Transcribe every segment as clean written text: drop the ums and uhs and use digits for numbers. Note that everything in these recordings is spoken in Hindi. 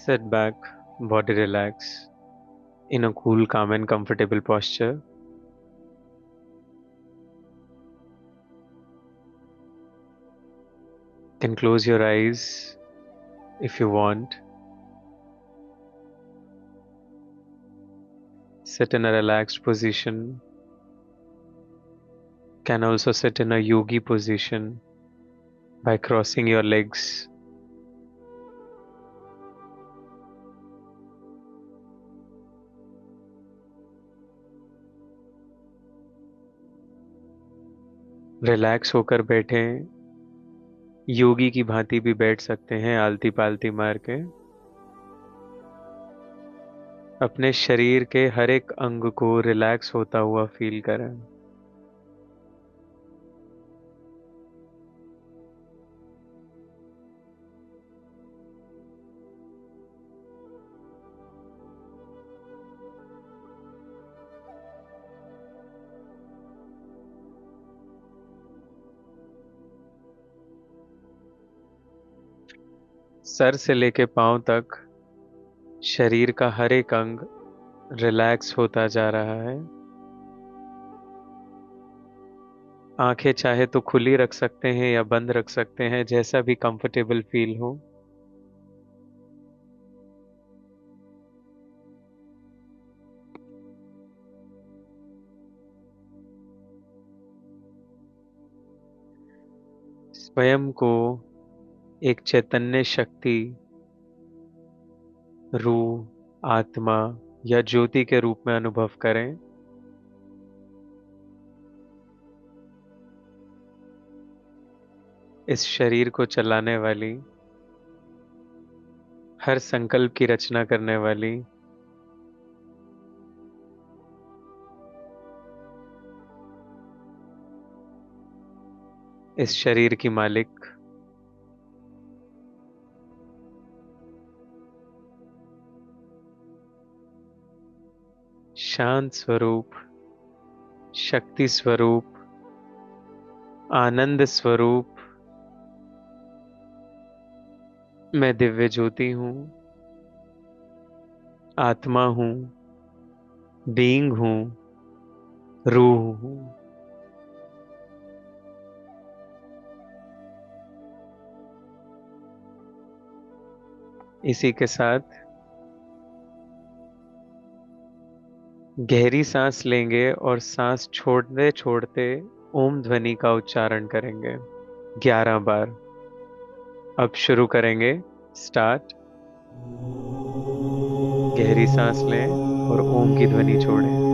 Sit back, body relax, in a cool, calm, and comfortable posture. You can close your eyes if you want. Sit in a relaxed position. Can also sit in a yogi position by crossing your legs. Relax होकर बैठें। योगी की भांति भी बैठ सकते हैं, आलती पालती मार के। अपने शरीर के हर एक अंग को रिलैक्स होता हुआ फील करें। सर से लेके पांव तक शरीर का हर एक अंग रिलैक्स होता जा रहा है। आंखें चाहे तो खुली रख सकते हैं या बंद रख सकते हैं, जैसा भी कंफर्टेबल फील हो। स्वयं को एक चैतन्य शक्ति, रूह, आत्मा या ज्योति के रूप में अनुभव करें। इस शरीर को चलाने वाली, हर संकल्प की रचना करने वाली, इस शरीर की मालिक, शांत स्वरूप, शक्ति स्वरूप, आनंद स्वरूप, मैं दिव्य ज्योति हूं, आत्मा हूं, बीइंग हूं, रूह हूं। इसी के साथ गहरी सांस लेंगे और सांस छोड़ते छोड़ते ओम ध्वनि का उच्चारण करेंगे 11 बार। अब शुरू करेंगे। स्टार्ट। गहरी सांस लें और ओम की ध्वनि छोड़ें।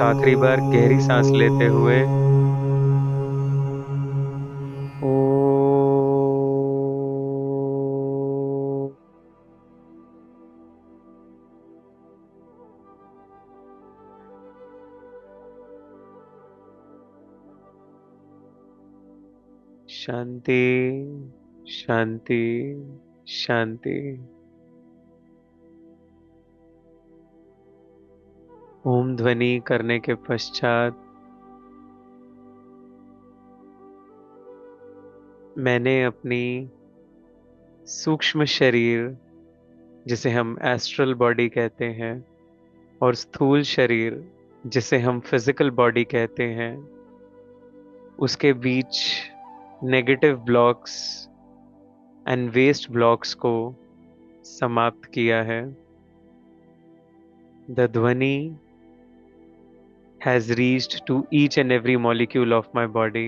आखिरी बार गहरी सांस लेते हुए ओ शांति, शांति, शांति। ओम ध्वनि करने के पश्चात मैंने अपनी सूक्ष्म शरीर, जिसे हम एस्ट्रल बॉडी कहते हैं, और स्थूल शरीर, जिसे हम फिजिकल बॉडी कहते हैं, उसके बीच negative blocks and waste blocks को समाप्त किया है। द ध्वनि has reached to each and every molecule of my body।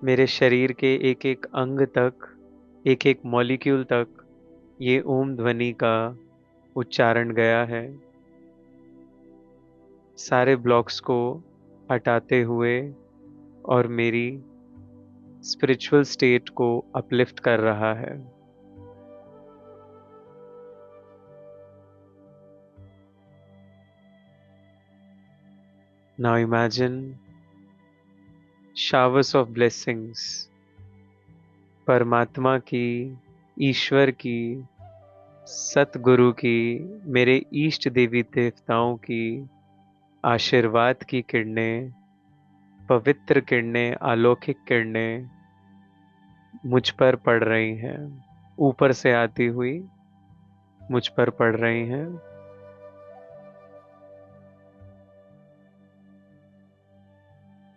मेरे शरीर के एक एक अंग तक, एक एक मॉलिक्यूल तक ये ओम ध्वनि का उच्चारण गया है। सारे ब्लॉक्स को हटाते हुए और मेरी स्पिरिचुअल स्टेट को अपलिफ्ट कर रहा है। Now imagine showers of blessings, परमात्मा की, ईश्वर की, सतगुरु की, मेरे इष्ट देवी देवताओं की आशीर्वाद की किरणें, पवित्र किरणें, अलौकिक किरणें मुझ पर पड़ रही हैं। ऊपर से आती हुई मुझ पर पड़ रही हैं।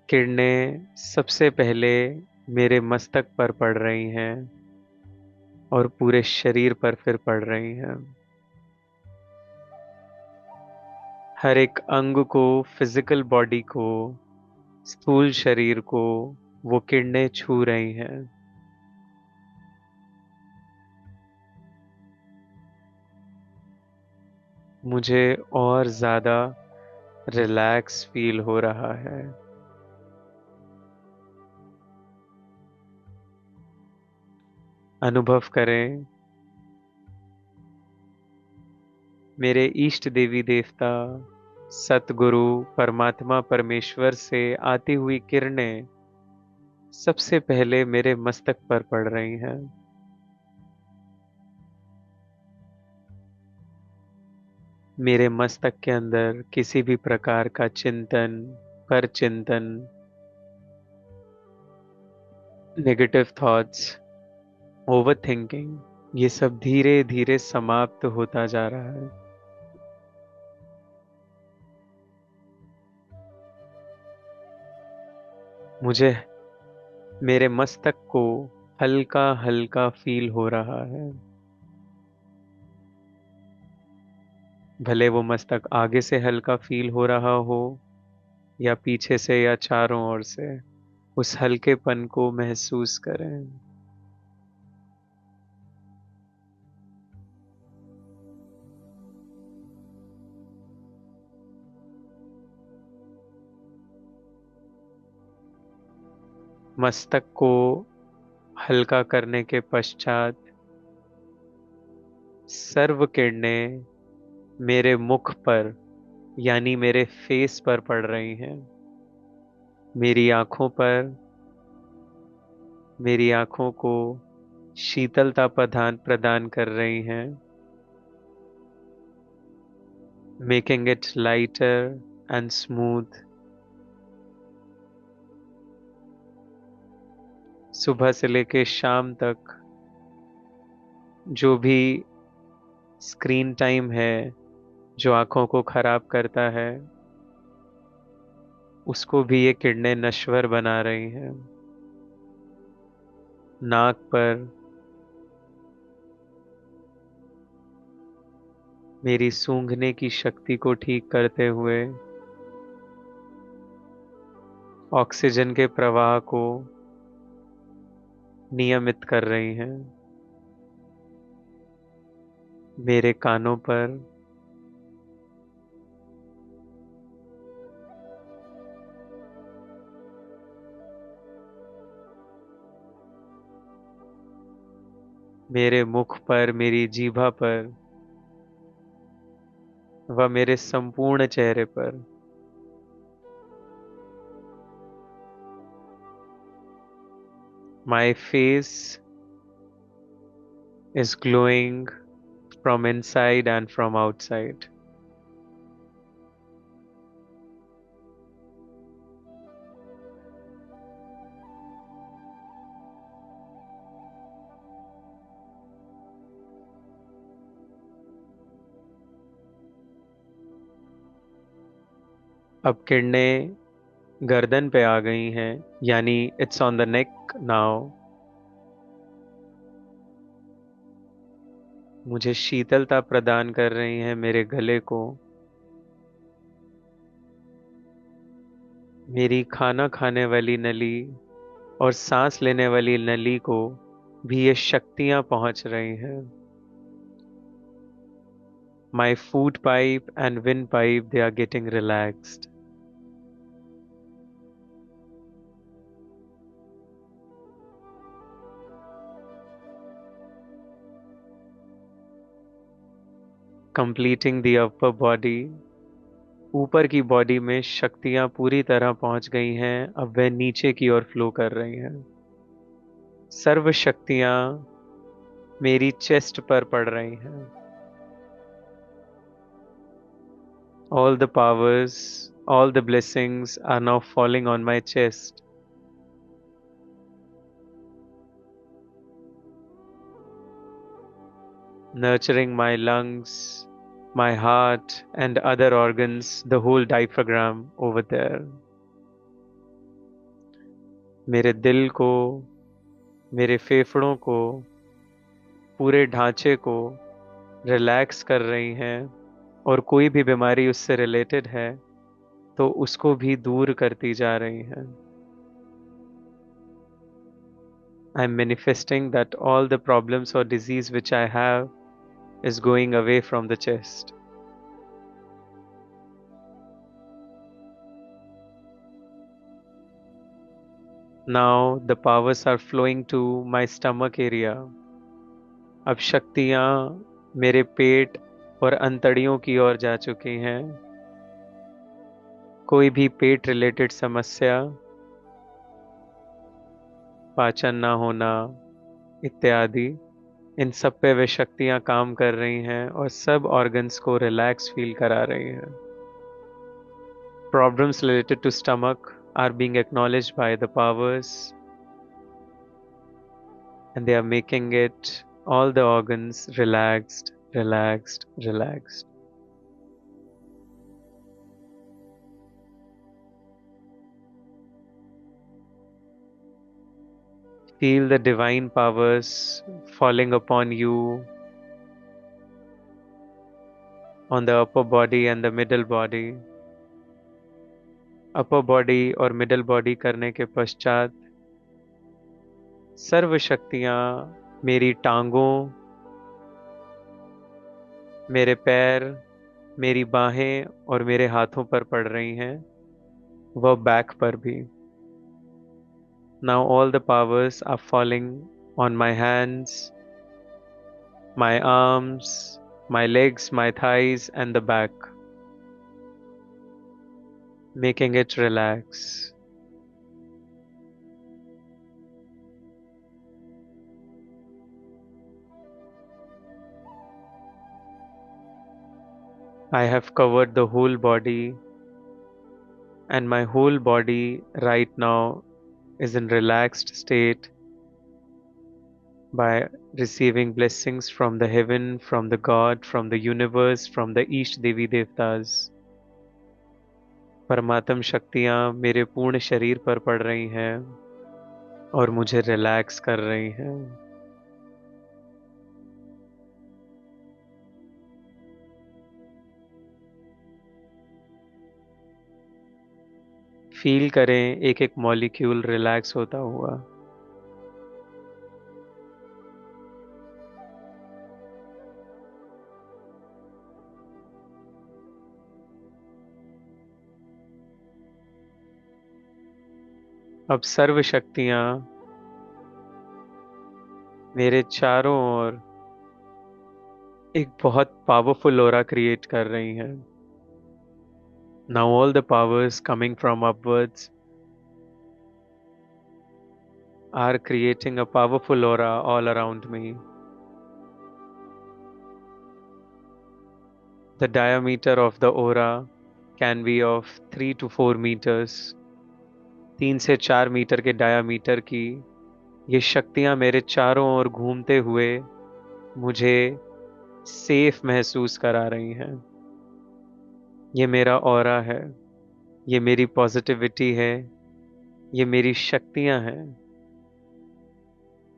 किरणें सबसे पहले मेरे मस्तक पर पड़ रही हैं और पूरे शरीर पर फिर पड़ रही हैं। हर एक अंग को, फिजिकल बॉडी को, स्थूल शरीर को वो किरणें छू रही हैं। मुझे और ज्यादा रिलैक्स फील हो रहा है। अनुभव करें, मेरे इष्ट देवी देवता, सतगुरु, परमात्मा, परमेश्वर से आती हुई किरणें सबसे पहले मेरे मस्तक पर पड़ रही हैं। मेरे मस्तक के अंदर किसी भी प्रकार का चिंतन, पर चिंतन, नेगेटिव थॉट्स, ओवर थिंकिंग, ये सब धीरे धीरे समाप्त होता जा रहा है। मुझे मेरे मस्तक को हल्का हल्का फील हो रहा है। भले वो मस्तक आगे से हल्का फील हो रहा हो या पीछे से या चारों ओर से, उस हल्केपन को महसूस करें। मस्तक को हल्का करने के पश्चात सर्व किरणें मेरे मुख पर, यानी मेरे फेस पर पड़ रही हैं। मेरी आंखों पर, मेरी आंखों को शीतलता प्रदान प्रदान कर रही हैं, making it lighter and smooth. सुबह से लेकर शाम तक जो भी स्क्रीन टाइम है जो आंखों को खराब करता है, उसको भी ये किरणें नश्वर बना रही हैं। नाक पर मेरी सूंघने की शक्ति को ठीक करते हुए ऑक्सीजन के प्रवाह को नियमित कर रही हैं। मेरे कानों पर मेरे मुख पर, मेरी जीभा पर व मेरे संपूर्ण चेहरे पर। My face is glowing from inside and from outside. अब किरणें गर्दन पे आ गई हैं, यानी it's on the neck now. मुझे शीतलता प्रदान कर रही हैं मेरे गले को। मेरी खाना खाने वाली नली और सांस लेने वाली नली को भी ये शक्तियां पहुंच रही हैं। My food pipe and windpipe, they are getting relaxed. Completing the upper body. ऊपर की बॉडी में शक्तियां पूरी तरह पहुंच गई हैं, अब वह नीचे की ओर फ्लो कर रही हैं। सर्व शक्तियां मेरी चेस्ट पर पड़ रही हैं। All the powers, all the blessings are now falling on my chest. Nurturing my lungs, my heart, and other organs, the whole diaphragm over there. मेरे दिल को, मेरे फेफड़ों को, पूरे ढांचे को रिलैक्स कर रही हैं, और कोई भी बीमारी उससे रिलेटेड है तो उसको भी दूर करती जा रही हैं। I am manifesting that all the problems or disease which I have is going away from the chest. Now the powers are flowing to my stomach area. अब शक्तियाँ मेरे पेट और अंतड़ियों की ओर जा चुकी हैं। कोई भी पेट रिलेटेड समस्या, पाचन ना होना इत्यादि, इन सब पे वे शक्तियाँ काम कर रही हैं और सब ऑर्गन्स को रिलैक्स फील करा रही हैं। Problems related to stomach are being acknowledged by the powers, and they are making it all the organs relaxed, relaxed, relaxed. Feel the divine powers falling upon you on the upper body and the middle body. Upper body और middle body करने के पश्चात सर्व शक्तियाँ मेरी टांगों, मेरे पैर, मेरी बाहें और मेरे हाथों पर पड़ रही हैं, वह बैक पर भी। Now all the powers are falling on my hands, my arms, my legs, my thighs, and the back, making it relax. I have covered the whole body, and my whole body right now is in relaxed state by receiving blessings from the heaven, from the God, from the universe, from the Ishta Devi Devtas. परमात्म शक्तियाँ मेरे पूर्ण शरीर पर पड़ रही हैं और मुझे रिलैक्स कर रही हैं। फील करें एक एक मॉलिक्यूल रिलैक्स होता हुआ। अब सर्व शक्तियाँ मेरे चारों ओर एक बहुत पावरफुल ऑरा क्रिएट कर रही हैं. Now all the powers coming from upwards are creating a powerful aura all around me. The diameter of the aura can be of 3 to 4 meters. 3 से 4 मीटर के डायामीटर की ये शक्तियां मेरे चारों ओर घूमते हुए मुझे सेफ महसूस करा रही हैं. ये मेरा ऑरा है. ये मेरी पॉजिटिविटी है. ये मेरी शक्तियां हैं.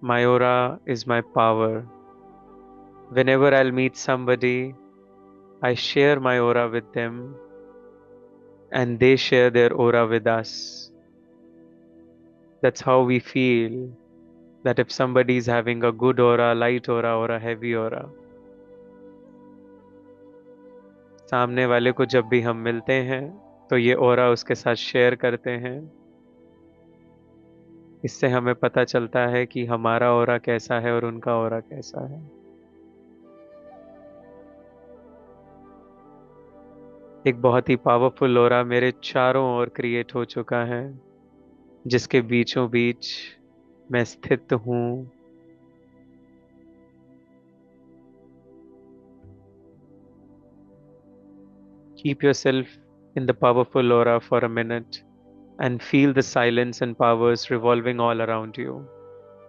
My aura is my power. Whenever I'll meet somebody, I share my aura with them and they share their aura with us. That's how we feel that if somebody is having a good aura, light aura, or a heavy aura. सामने वाले को जब भी हम मिलते हैं तो ये ऑरा उसके साथ शेयर करते हैं. इससे हमें पता चलता है कि हमारा ऑरा कैसा है और उनका ऑरा कैसा है. एक बहुत ही पावरफुल ऑरा मेरे चारों ओर क्रिएट हो चुका है, जिसके बीचों बीच मैं स्थित हूँ. Keep yourself in the powerful aura for a minute and feel the silence and powers revolving all around you.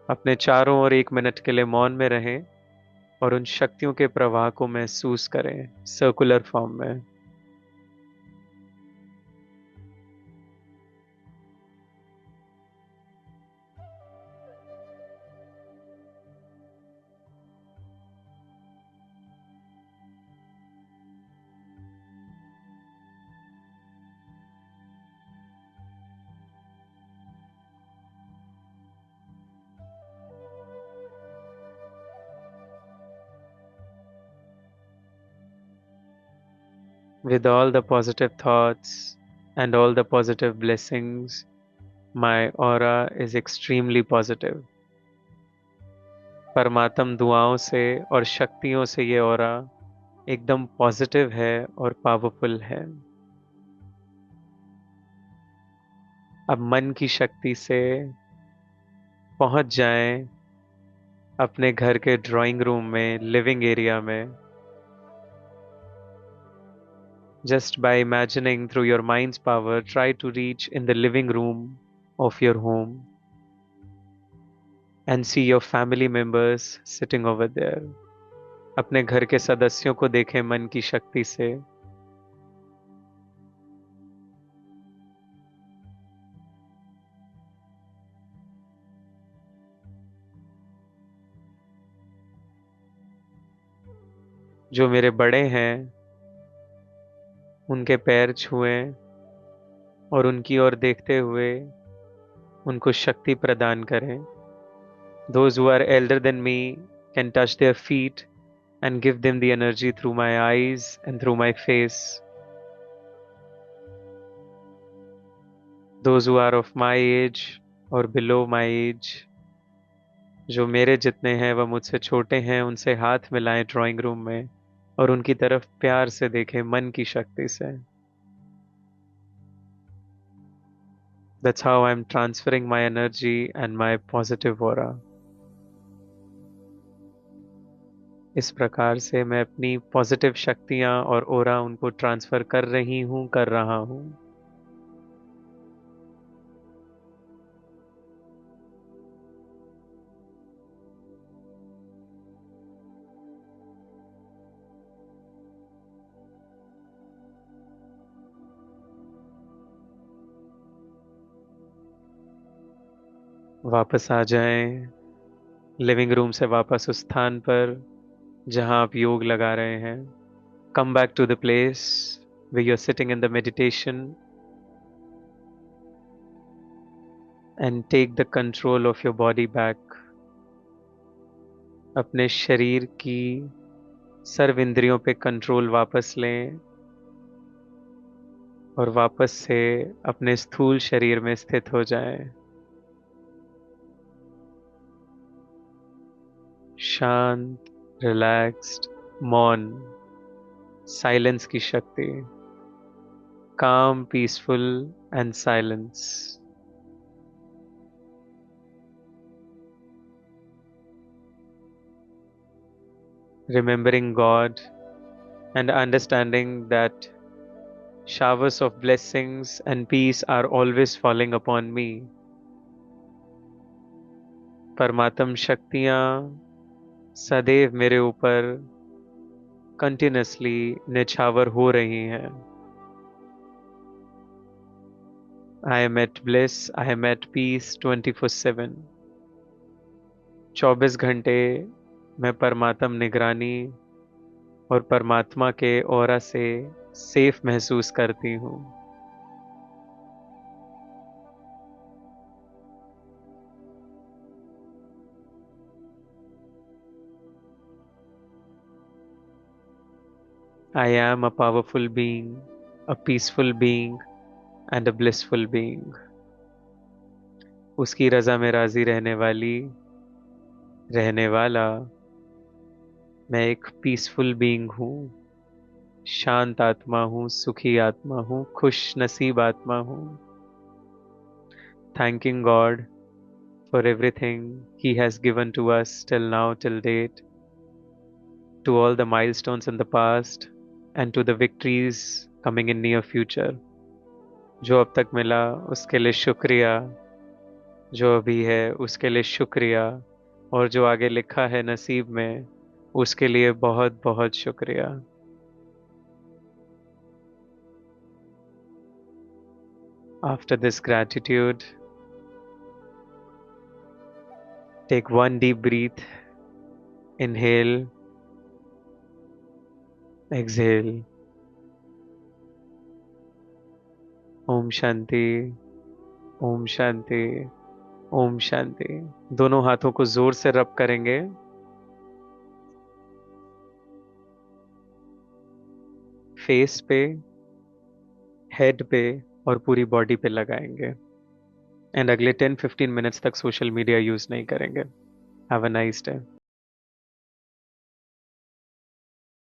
अपने चारों ओर 1 मिनट के लिए मौन में रहें और उन शक्तियों के प्रवाह को महसूस करें सर्कुलर फॉर्म में. With all the positive thoughts and all the positive blessings, my aura is extremely positive. परमात्म दुआओं से और शक्तियों से ये ऑरा एकदम पॉजिटिव है और पावरफुल है. अब मन की शक्ति से पहुंच जाएं अपने घर के ड्राइंग रूम में, लिविंग एरिया में. Just by imagining through your mind's power, try to reach in the living room of your home and see your family members sitting over there. अपने घर के सदस्यों को देखें मन की शक्ति से. जो मेरे बड़े हैं उनके पैर छुएं और उनकी ओर देखते हुए उनको शक्ति प्रदान करें. Those who are elder than me can touch their feet and give them the energy through my eyes and through my face. Those who are of my age or below my age, जो मेरे जितने हैं वह मुझसे छोटे हैं, उनसे हाथ मिलाएं ड्राइंग रूम में और उनकी तरफ प्यार से देखें मन की शक्ति से. That's how I'm transferring my energy and my positive aura. इस प्रकार से मैं अपनी पॉजिटिव शक्तियां और ओरा उनको ट्रांसफर कर रही हूं, कर रहा हूं. वापस आ जाएं लिविंग रूम से, वापस उस स्थान पर जहां आप योग लगा रहे हैं. Come back to the place where you're sitting in the meditation and take the control of your body back. अपने शरीर की सर्व इंद्रियों पे कंट्रोल वापस लें और वापस से अपने स्थूल शरीर में स्थित हो जाएं. शांत, रिलैक्स्ड, मौन, साइलेंस की शक्ति, काम, peaceful and silence. Remembering God and understanding that showers of blessings and peace are always falling upon me. परमात्म शक्तियाँ सदैव मेरे ऊपर कंटिन्यूसली निछावर हो रही हैं. I am at bliss, I am at peace 24/7. 24 घंटे मैं परमात्म निगरानी और परमात्मा के ऑरा से सेफ महसूस करती हूँ. I am a powerful being, a peaceful being and a blissful being. उसकी रजा में राजी रहने वाली, रहने वाला, मैं एक पीसफुल बीइंग हूँ, शांत आत्मा हूँ, सुखी आत्मा हूँ, खुश नसीब आत्मा हूँ. Thanking God for everything He has given to us till now, till date, to all the milestones in the past and to the victories coming in near future. जो अब तक मिला उसके लिए शुक्रिया, जो अभी है उसके लिए शुक्रिया, और जो आगे लिखा है नसीब में उसके लिए बहुत बहुत शुक्रिया. After this gratitude, take one deep breath, inhale, exhale. Om Shanti, Om Shanti, Om Shanti. दोनों हाथों को जोर से रब करेंगे. फेस पे, हेड पे और पूरी बॉडी पे लगाएंगे. एंड अगले 10-15 मिनट्स तक सोशल मीडिया यूज नहीं करेंगे. Have a nice day.